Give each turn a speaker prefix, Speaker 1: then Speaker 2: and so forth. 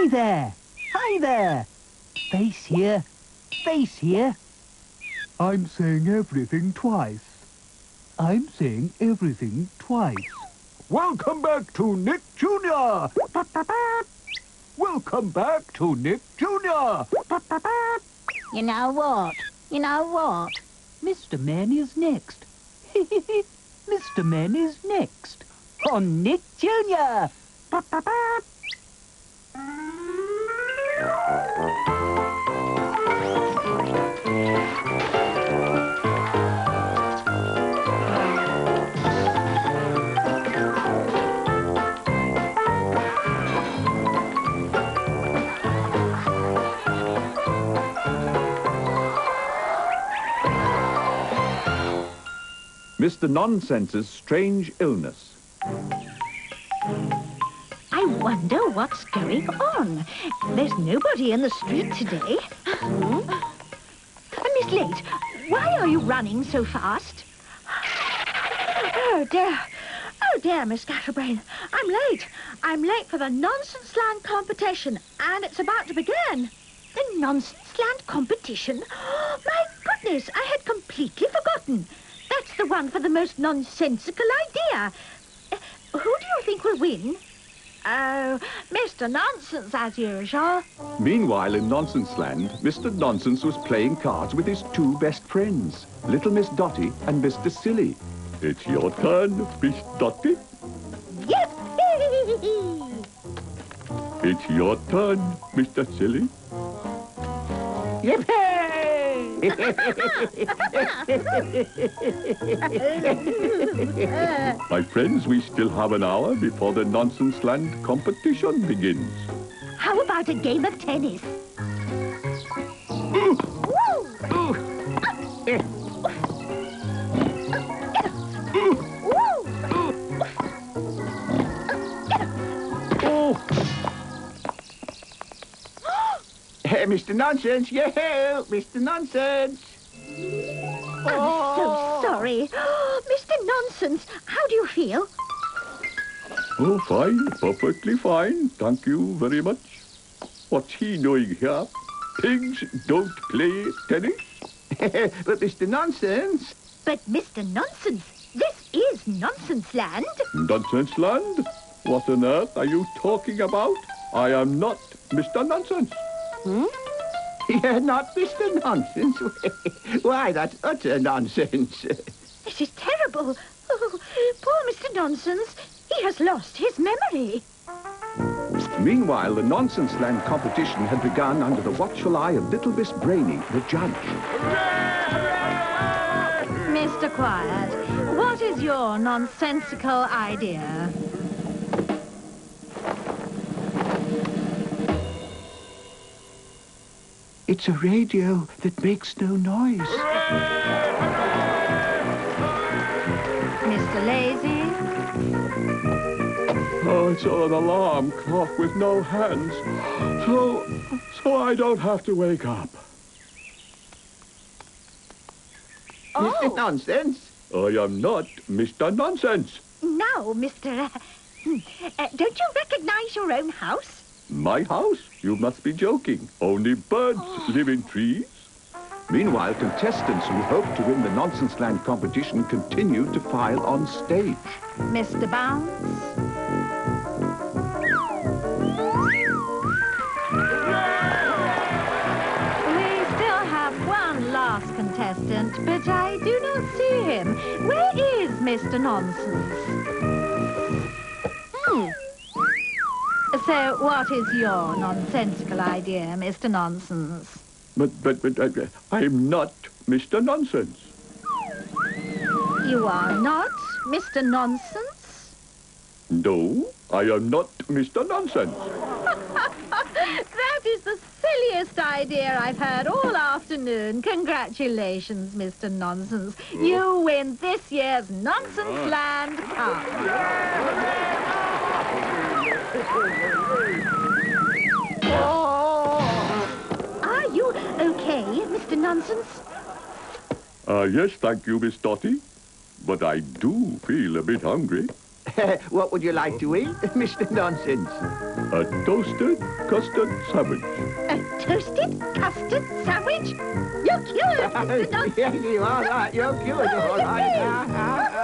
Speaker 1: Hi there. Hi there. Face here. Face here. I'm saying everything twice. I'm saying everything twice. Welcome back to Nick Jr. Welcome back to Nick Jr.
Speaker 2: You know what? You know what?
Speaker 1: Mr. Men is next. Mr. Men is next. On Nick Jr.
Speaker 3: Mr. Nonsense's strange illness.
Speaker 2: I wonder what's going on. There's nobody in the street today. Miss Late, why are you running so fast?
Speaker 4: Oh, dear, Miss Scatterbrain. I'm late. I'm late for the Nonsense Land competition, and it's about to begin.
Speaker 2: The Nonsense Land competition?
Speaker 4: My goodness, I had completely forgotten. That's the one for the most nonsensical idea. Who do you think will win? Oh, Mr. Nonsense, as usual.
Speaker 3: Meanwhile, in Nonsense Land, Mr. Nonsense was playing cards with his two best friends, Little Miss Dotty and Mr. Silly. It's your turn, Miss Dotty.
Speaker 4: Yep.
Speaker 3: It's your turn, Mr. Silly. My friends, we still have an hour before the Nonsense Land competition begins.
Speaker 2: How about a game of tennis?
Speaker 5: Mr. Nonsense, yo, Mr. Nonsense.
Speaker 2: I'm so sorry. Mr. Nonsense, how do you feel?
Speaker 3: Oh, fine, perfectly fine. Thank you very much. What's he doing here? Pigs don't play tennis?
Speaker 5: But Mr. Nonsense.
Speaker 2: But, Mr. Nonsense, this is Nonsense Land.
Speaker 3: Nonsense Land? What on earth are you talking about? I am not Mr. Nonsense.
Speaker 5: You're not Mr. Nonsense? Why, that's utter nonsense.
Speaker 4: This is terrible. Oh, poor Mr. Nonsense. He has lost his memory.
Speaker 3: Meanwhile, the Nonsense Land competition had begun under the watchful eye of Little Miss Brainy, the judge.
Speaker 2: Mr. Quiet, what is your nonsensical idea?
Speaker 5: It's a radio that makes no noise.
Speaker 2: Mr. Lazy?
Speaker 3: Oh, it's an alarm clock with no hands. So I don't have to wake up.
Speaker 5: Mr. Nonsense?
Speaker 3: I am not Mr. Nonsense.
Speaker 2: Now, Mr. Don't you recognize your own house?
Speaker 3: My house? You must be joking. Only birds live in trees. Meanwhile, contestants who hoped to win the Nonsense Land competition continued to file on stage.
Speaker 2: Mr. Bounce? We still have one last contestant, but I do not see him. Where is Mr. Nonsense? So, what is your nonsensical idea, Mr. Nonsense?
Speaker 3: But I'm not Mr. Nonsense.
Speaker 2: You are not Mr. Nonsense?
Speaker 3: No, I am not Mr. Nonsense.
Speaker 2: That is the silliest idea I've heard all afternoon. Congratulations, Mr. Nonsense. You win this year's Nonsense Land Cup. Are you okay, Mr. Nonsense?
Speaker 3: Yes, thank you, Miss Dotty. But I do feel a bit hungry.
Speaker 5: What would you like to eat, Mr. Nonsense?
Speaker 3: A toasted custard sandwich.
Speaker 4: A toasted custard sandwich? You're cured, Mr. Nonsense.
Speaker 5: Yes, you are right. You're cured, all right.